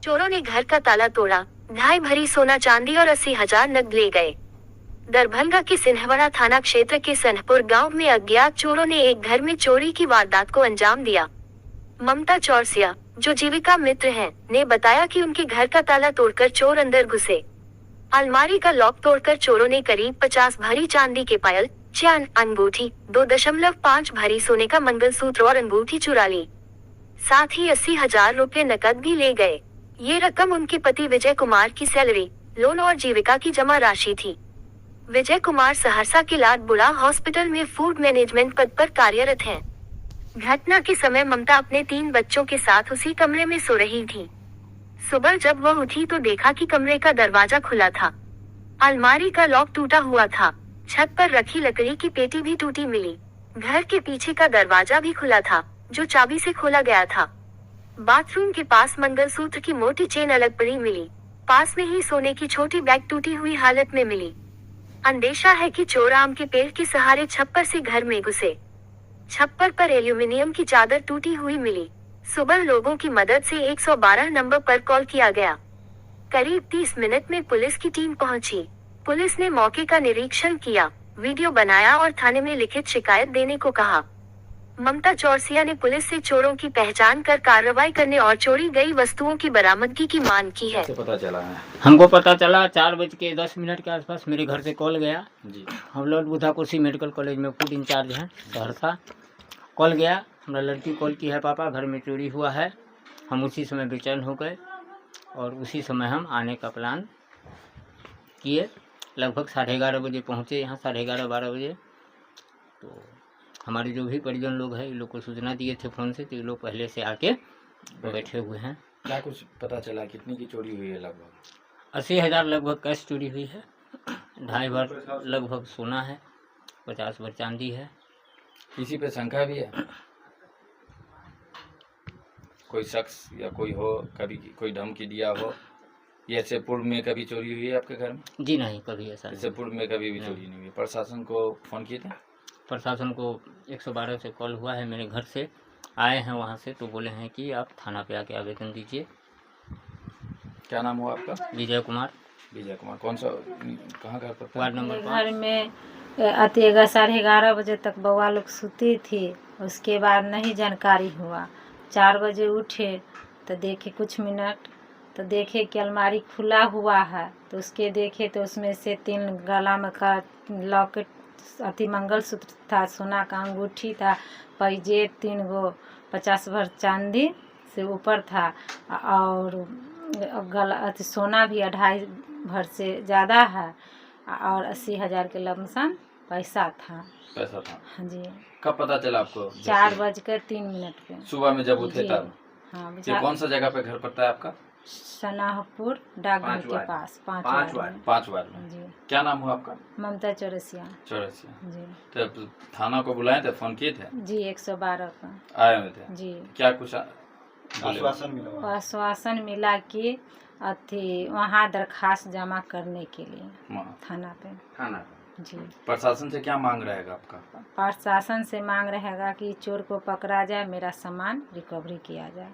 चोरों ने घर का ताला तोड़ा, ढाई भरी सोना चांदी और 80,000 नकद ले गए। दरभंगा के सिन्हवड़ा थाना क्षेत्र के सनहपुर गांव में अज्ञात चोरों ने एक घर में चोरी की वारदात को अंजाम दिया। ममता चौरसिया, जो जीविका मित्र हैं, ने बताया कि उनके घर का ताला तोड़कर चोर अंदर घुसे। अलमारी का लॉक तोड़कर चोरों ने करीब 50 भरी चांदी के पायल, चैन, अंगूठी, 2.5 भरी सोने का मंगलसूत्र और अंगूठी चुरा ली। साथ ही 80,000 रुपए नकद भी ले गए। ये रकम उनके पति विजय कुमार की सैलरी, लोन और जीविका की जमा राशि थी। विजय कुमार सहरसा के लाडबुड़ा हॉस्पिटल में फूड मैनेजमेंट पद पर कार्यरत हैं। घटना के समय ममता अपने 3 बच्चों के साथ उसी कमरे में सो रही थी। सुबह जब वह उठी तो देखा कि कमरे का दरवाजा खुला था। अलमारी का लॉक टूटा हुआ था। छत पर रखी लकड़ी की पेटी भी टूटी मिली। घर के पीछे का दरवाजा भी खुला था, जो चाबी से खोला गया था। बाथरूम के पास मंगलसूत्र की मोटी चेन अलग पड़ी मिली। पास में ही सोने की छोटी बैग टूटी हुई हालत में मिली। अंदेशा है कि चोर आम के पेड़ के सहारे छप्पर से घर में घुसे। छप्पर पर एल्यूमिनियम की चादर टूटी हुई मिली। सुबह लोगों की मदद से 112 नंबर पर कॉल किया गया। करीब 30 मिनट में पुलिस की टीम पहुंची। पुलिस ने मौके का निरीक्षण किया, वीडियो बनाया और थाने में लिखित शिकायत देने को कहा। ममता चौरसिया ने पुलिस से चोरों की पहचान कर कार्रवाई करने और चोरी गई वस्तुओं की बरामदगी की मांग की है। पता चला है हमको पता चला 4:10 के आसपास मेरे घर से कॉल गया जी। हम लोग बुधा कोसी मेडिकल कॉलेज में फूड इंचार्ज हैं सहरसा। कॉल गया, हमारा लड़की कॉल की है, पापा घर में चोरी हुआ है। हम उसी समय बेचैन हो गए और उसी समय हम आने का प्लान किए। लगभग 11:30 बजे पहुँचे यहाँ, 11:30-12 बजे। तो हमारे जो भी परिजन लोग हैं, इन लोग को सूचना दिए थे फ़ोन से, तो ये लोग पहले से आके बैठे हुए हैं। क्या कुछ पता चला, कितनी की चोरी हुई है? लगभग 80,000 लगभग कैश चोरी हुई है। 2.5 भर लगभग सोना है, 50 भर चांदी है। किसी पे शंका भी है? कोई शख्स या कोई हो, कभी कोई धमकी दिया हो? ये इससे पूर्व में कभी चोरी हुई है आपके घर में? जी नहीं, कभी ऐसा इससे पूर्व में कभी भी चोरी नहीं हुई। प्रशासन को फ़ोन किए थे? प्रशासन को 112 से कॉल हुआ है, मेरे घर से आए हैं वहाँ से, तो बोले हैं कि आप थाना पे आके आवेदन दीजिए। क्या नाम हुआ आपका? विजय कुमार। विजय कुमार। कौन सा, कहाँ घर पर? Ward number 5। घर में 11:30 बजे तक बउआ लोग सुती थी। उसके बाद नहीं जानकारी हुआ। 4 बजे उठे तो देखे कुछ मिनट, तो देखे कि अलमारी खुला हुआ है। तो उसके देखे तो उसमें से 3 गला में का लॉकेट, अति मंगलसूत्र था, सोना का अंगूठी था, पैजेब 3 गो, 50 भर चांदी से ऊपर था और गला सोना भी 2.5 भर से ज़्यादा है और 80,000 के लमसम पैसा था। पैसा था? हाँ जी। कब पता चला आपको? 4:03 पे सुबह में जब उठे जी। तब? हाँ, ये कौन सा जगह पे घर पड़ता है आपका? सनाहपुर डाकघर के पास 5 वार्ड में। जी। क्या नाम हुआ आपका? ममता चौरसिया चौरसिया। जी। तो थाना को बुलाए थे, फोन किए थे? जी 112 का आए हुए थे? जी। क्या कुछ आश्वासन मिला कि अथी वहाँ दरखास्त जमा करने के लिए थाना पे जी। प्रशासन से क्या मांग रहेगा आपका? प्रशासन से मांग रहेगा कि चोर को पकड़ा जाए, मेरा सामान रिकवरी किया जाए।